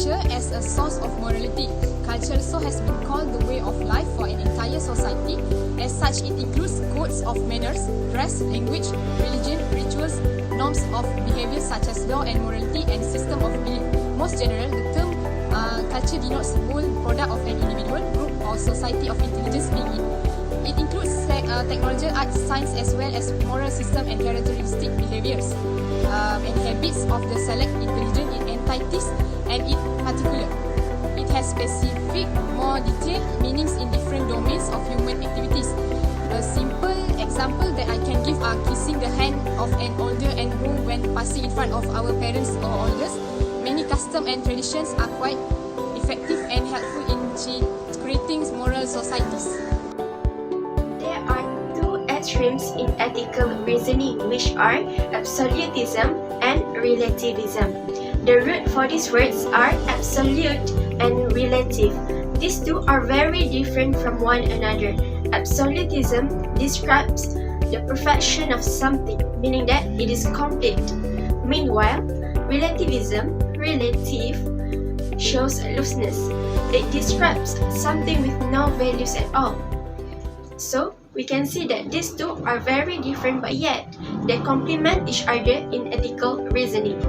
culture as a source of morality. Culture also has been called the way of life for an entire society. As such, it includes codes of manners, dress, language, religion, rituals, norms of behavior such as law and morality, and system of belief. Most general, the term culture denotes the whole product of an individual, group, or society of intelligence being in. It includes technology, arts, science, as well as moral system and characteristic behaviors and habits of the select intelligent entities, and in particular, it has specific, more detailed meanings in different domains of human activities. A simple example that I can give are kissing the hand of an older and groom when passing in front of our parents or elders. Many customs and traditions are quite effective and helpful in creating moral societies. There are two extremes in ethical reasoning, which are absolutism and relativism. The root for these words are absolute and relative. These two are very different from one another. Absolutism describes the perfection of something, meaning that it is complete. Meanwhile, relativism, relative, shows looseness. It describes something with no values at all. So, we can see that these two are very different, but yet they complement each other in ethical reasoning.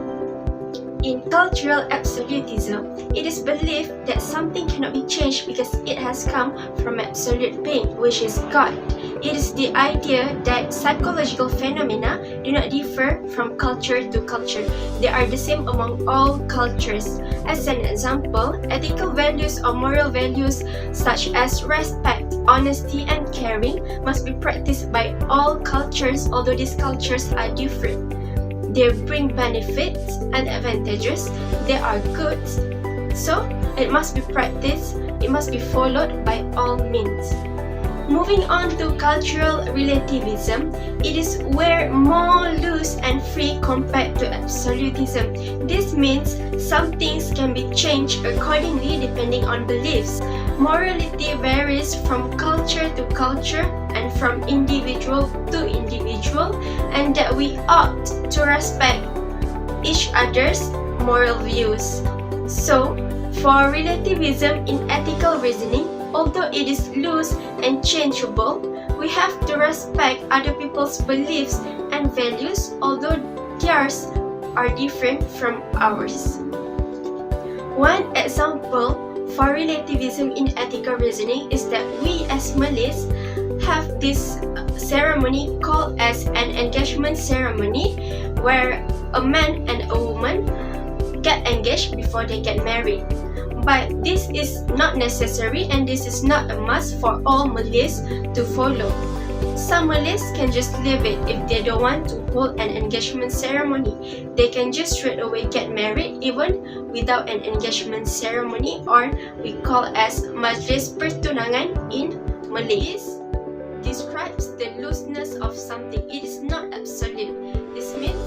In cultural absolutism, it is believed that something cannot be changed because it has come from absolute being, which is God. It is the idea that psychological phenomena do not differ from culture to culture. They are the same among all cultures. As an example, ethical values or moral values such as respect, honesty, and caring must be practiced by all cultures, although these cultures are different. They bring benefits and advantages. They are good. So, it must be practiced. It must be followed by all means. Moving on to cultural relativism, it is where more loose and free compared to absolutism. This means some things can be changed accordingly depending on beliefs. Morality varies from culture to culture and from individual to individual, and that we ought to respect each other's moral views. So, for relativism in ethical reasoning, although it is loose and changeable, we have to respect other people's beliefs and values, although theirs are different from ours. One example for relativism in ethical reasoning is that we as Malays have this ceremony called as an engagement ceremony, where a man and a woman get engaged before they get married. But this is not necessary, and this is not a must for all Malays to follow. Some Malays can just leave it if they don't want to hold an engagement ceremony. They can just straight away get married even without an engagement ceremony, or we call as majlis pertunangan in Malay. Describes the looseness of something. It is not absolute. This means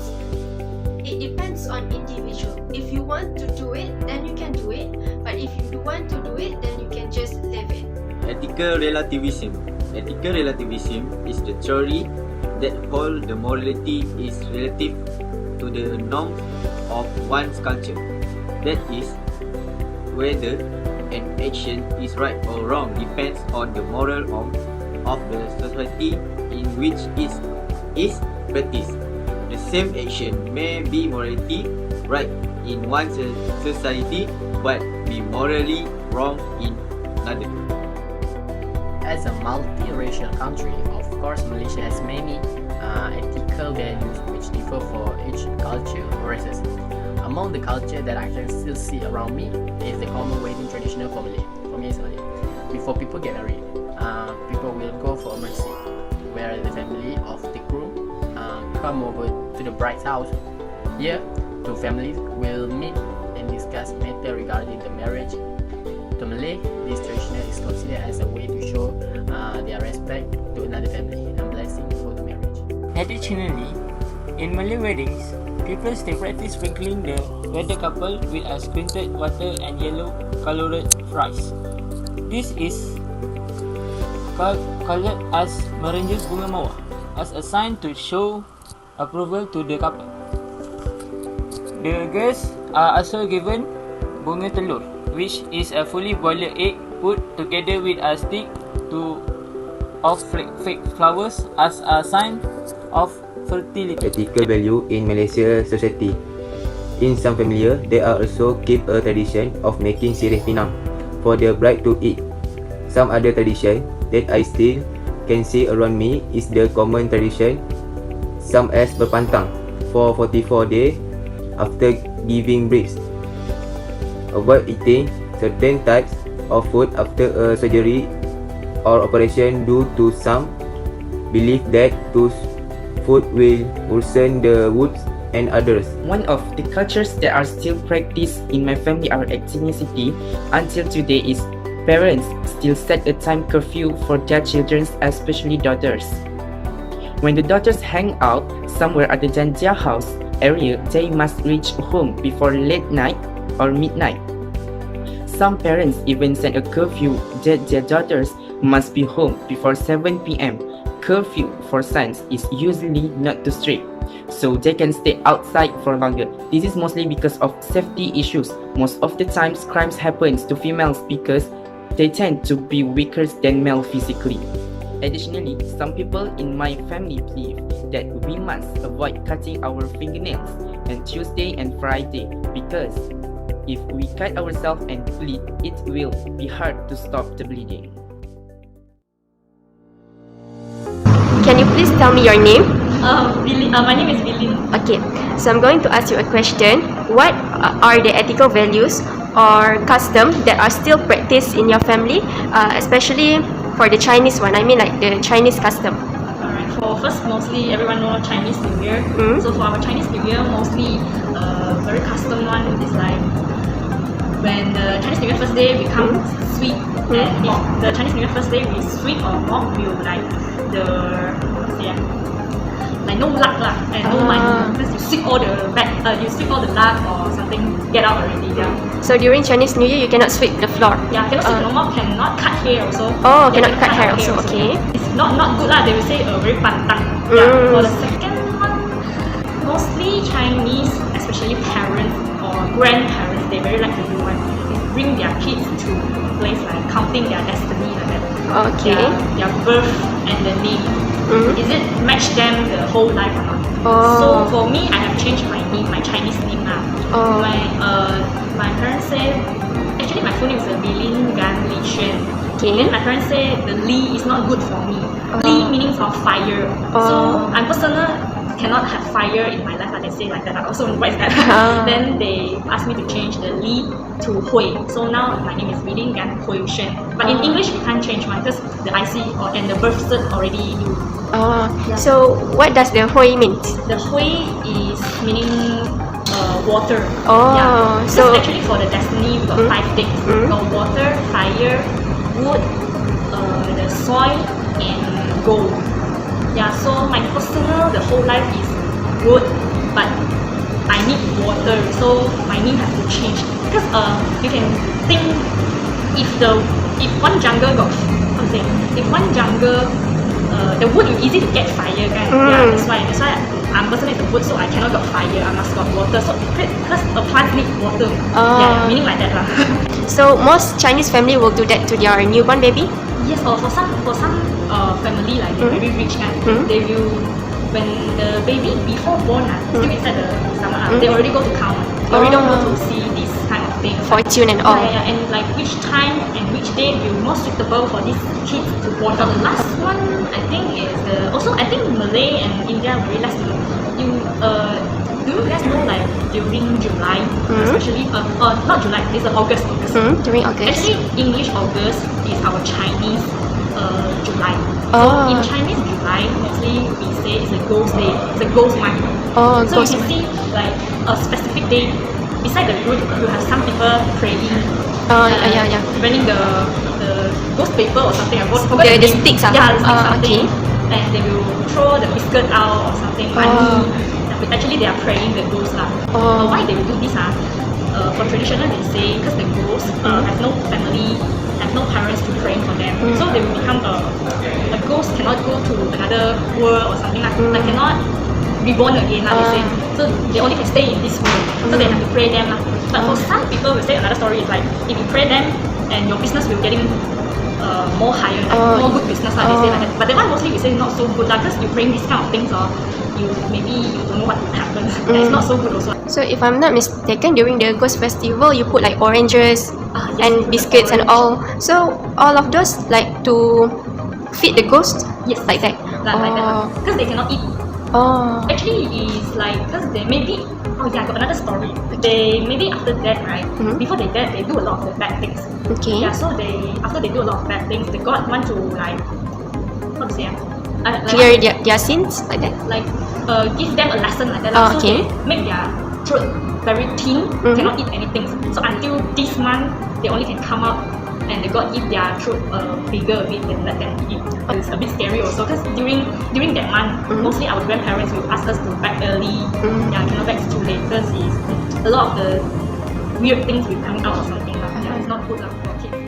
it depends on individual. If you want to do it, then you can do it. But if you don't want to do it, then you can just leave it. Ethical relativism. Ethical relativism is the theory that holds the morality is relative to the norms of one's culture. That is, whether an action is right or wrong depends on the moral norm of the society in which it is practiced. The same action may be morally right in one society but be morally wrong in another. As a multiracial country, of course, Malaysia has many ethical values which differ for each culture or races. Among the culture that I can still see around me is the common wedding traditional for Malay. For me, it's Malay. Before people get married, people will go for a mercy, where the family of the groom come over to the bride's house. Here, two families will meet and discuss matter regarding the marriage. To Malay, this tradition is considered as a way to show their respect to another family and blessing for the marriage. Additionally, in Malay weddings, people still practice sprinkling the wedded couple with a squinted water and yellow colored rice. This is colored as merenjus bunga mawar, as a sign to show approval to the couple. The girls are also given bunga telur, which is a fully boiled egg put together with a stick of fake flowers as a sign of fertility. Ethical value in Malaysia society. In some families, they are also keep a tradition of making sirih pinang for the bride to eat. Some other tradition that I still can see around me is the common tradition, some as berpantang for 44 days after giving birth. Avoid eating certain types of food after a surgery or operation due to some belief that those food will worsen the wounds and others. One of the cultures that are still practiced in my family are ethnicity until today is parents still set a time curfew for their children, especially daughters. When the daughters hang out somewhere other than their house area, they must reach home before late night or midnight. Some parents even set a curfew that their daughters must be home before 7 p.m. Curfew for sons is usually not too strict, so they can stay outside for longer. This is mostly because of safety issues. Most of the times, crimes happens to females because they tend to be weaker than male physically. Additionally, some people in my family believe that we must avoid cutting our fingernails on Tuesday and Friday because if we cut ourselves and bleed, it will be hard to stop the bleeding. Can you please tell me your name? My name is Billy. Okay, so I'm going to ask you a question. What are the ethical values or customs that are still practiced in your family, especially for the Chinese one? I mean like the Chinese custom. Alright, for first, mostly everyone know Chinese New Year. So for our Chinese New Year, mostly very custom one is like when the Chinese New Year first day become sweet and malt. The Chinese New Year first day is sweet or malt, we will like the like no luck lah and no money because you sweep all the luck or something get out already. Yeah. So during Chinese New Year, you cannot sweep the floor. Yeah, cannot sweep normal, cannot cut hair also. Oh, cannot cut hair also. Okay. It's not good lah. They will say very pantang. Yeah. For the second one, mostly Chinese, especially parents or grandparents, they very like to do one. They bring their kids to a place like counting their destiny like that. Okay. Their birth and the name. Is it match them the whole life or not? Oh. So for me, I have changed my name, my Chinese name now. Oh. My parents say, actually my full name is Bilin Gan Li Xuan. Okay. Then my parents say the Li is not good for me. Li meaning for fire. So I personally cannot have fire in my life. They say like that. I also what is that? Then they asked me to change the Li to Hui. So now my name is Bilin Gan Hui Xuan. But in English we can't change one because the IC and the birth cert already do. So what does the Hui mean? The Hui is meaning water. Oh, so actually for the destiny we got 5 things. Got water, fire, wood, the soil, and gold. Yeah, so my personal the whole life is wood, but I need water, so my name has to change because you can think if one jungle got if one jungle the wood is easy to get fire, right? Yeah, that's why I'm personally the wood, so I cannot got fire. I must got water. So because a plant need water. Yeah, meaning like that lah. So most Chinese family will do that to their newborn baby. Yes, or for some family like they're very rich kan, they will when the baby before born still inside the stomach they already go to count. They already don't go to see this kind of thing. Fortune and all. Yeah, and like which time and which day will more suitable for this kid to born. The last one I think is also I think Malay and India very less. Do you guys know like during July, especially not July, it's August. During August. Actually, English August is our Chinese July. So in Chinese July, mostly we say it's a ghost day. It's a ghost month. So you can see like a specific day. Beside the road, you have some people praying. Burning the ghost paper or something. The sticks. Yeah, the sticks something. And they will throw the biscuit out or something. Money. Actually, they are praying the ghost lah. Why they will do this? For traditional, they say because the ghost have no family, have no parents to pray for them, so they will become a ghost cannot go to another world or something like that. Cannot reborn again lah. They say so they only can stay in this world, so they have to pray them lah. But for some people will say another story. It's like if you pray them and your business will getting more higher, like more good business they say like that. But that one mostly we say not so good because you praying these kind of things you don't know what will happen. It's not so good also. So if I'm not mistaken, during the ghost festival, you put like oranges Yes, and biscuits and all. So all of those like to feed the ghost? Yes, Like that? like that. Because they cannot eat. Oh. Actually, it's like because they maybe. Oh yeah, I got another story. They maybe after that, right? Before they dead, they do a lot of the bad things. Okay. Yeah, so after they do a lot of bad things, the God want to like how to say Clear their sins like that? like give them a lesson like that. So Okay. they make their throat very thin, cannot eat anything. So until this month, they only can come out and the God give their throat bigger a bit and let them eat. It's a bit scary also because during that month, mostly our grandparents will ask us to back early. Yeah, cannot back too late because a lot of the weird things will coming out or something. Yeah, it's not good for kids.